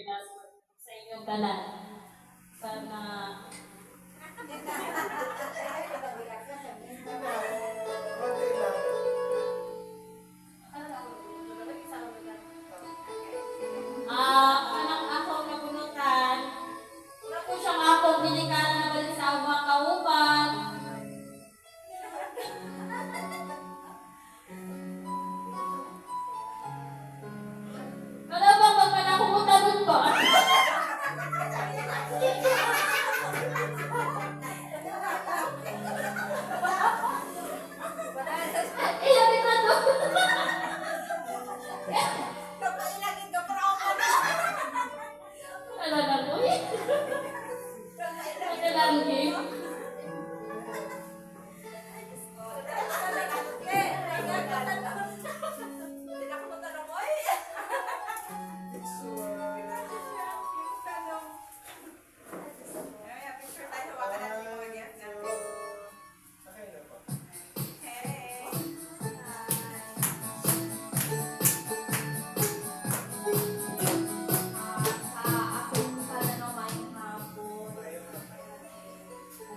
Pinas sa inyong tanan. Sana kanang akong nabunutan, wala ko siyang akong binikalan na balik sa mga kauban. Wala bang magpanakumutan nun ba? Ilabi ka doon. Wala na po eh. Wala lang game.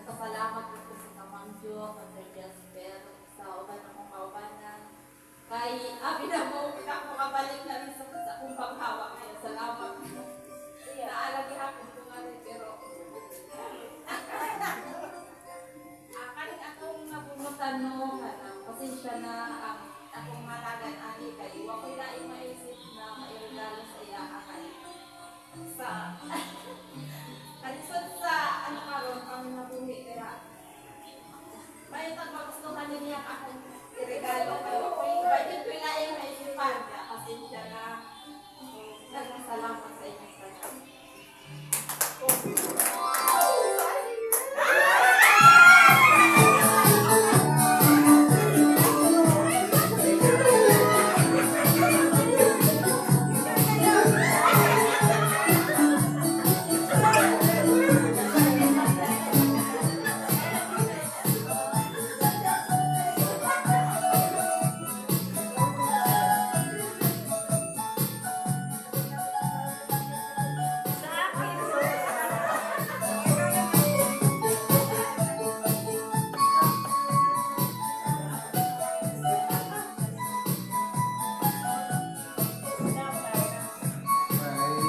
Nagpapalamat ko sa Kamangjo, sa Jasper, sa uban akong kaubanan. Kay abi na mo, makabalik na rin sa akong paghawa kaya salamat. Naalagi ako ko nga rin, pero kaning akong nabunutan no, pasensya na akong matagan ani kay wa ko laing maisip na mairigalo sa iya kay sa kalisod sa ano karon kami nabuhi kaya may gustuhan niya akong iregalo kayo ko budget ko laing maisipan kaya pasensya na nagpasalamat sa inyo sa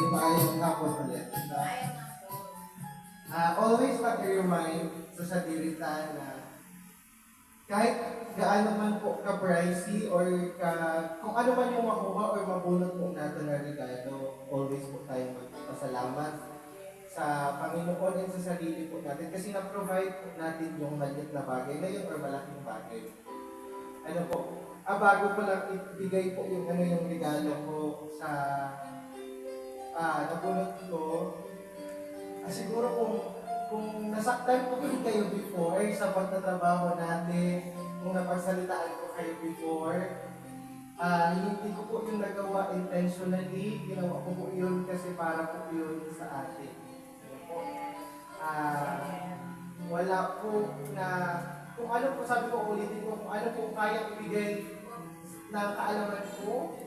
Maayong hapon ulit. Always pag-remind sa satirita na kahit gaano man po ka-pricey or kung ano man yung makuha or mabunot po natin na regalo, always po tayong magpasalamat sa Panginoon at sa sarili po natin kasi na-provide po natin yung maliit na bagay na yun or malaking bagay. Ano po, bago po lang ibigay po yung yung regalo ko sa nabunot ko, siguro kung nasaktan ko din kayo before sa pagtatrabaho natin, kung napagsalitaan ko kayo before, hindi ko po yung nagawa intentionally, ginawa ko po yun kasi para po yun sa atin. Ano po? Wala po na, kung ano po, sabi ko ulitin ko, kung ano po kaya ibigay ng kaalaman ko,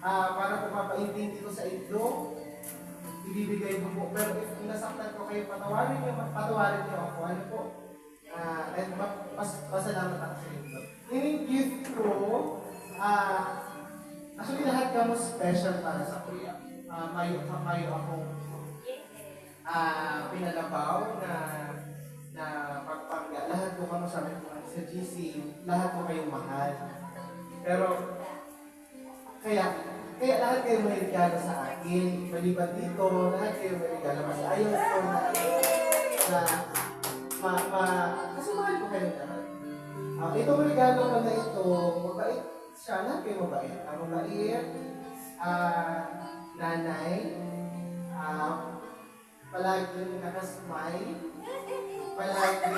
para po mapaintindi ko sa inyo, ibibigay ko po. Pero if nasaktan ko kayo, patawarin niyo ako. Ano po? And pasalamat ako sa inyo. Yung gift ko, actually lahat ka mo special para sa kuya. Mayo akong pinalabaw na pagpangga. Lahat ko kamo sabi ko sa GC, lahat ko kayong mahal. Pero kaya lahat kayo may regalo sa akin, maliban dito, lahat kayo may regalo. Mas ayaw ko kasi mahal ko kayo lahat. Itong regalo ko na ito, mabait siya, lahat kayo mabait. Mabait, nanay, palaging nakasmile, palaging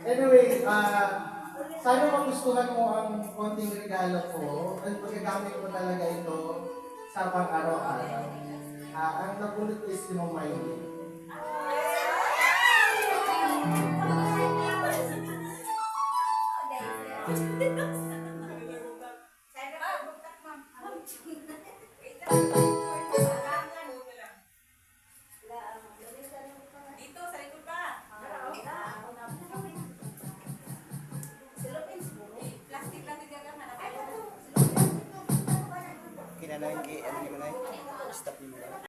Anyway, sana magustuhan mo ang konting regalo ko at magagamit ko talaga ito sa pang-araw-araw. Ang nabunot ko is si Ma'am Miley. Dito, sa likod pa. Plastic lang din gagawin. Kinalain kay ano mo na. Stop mo na.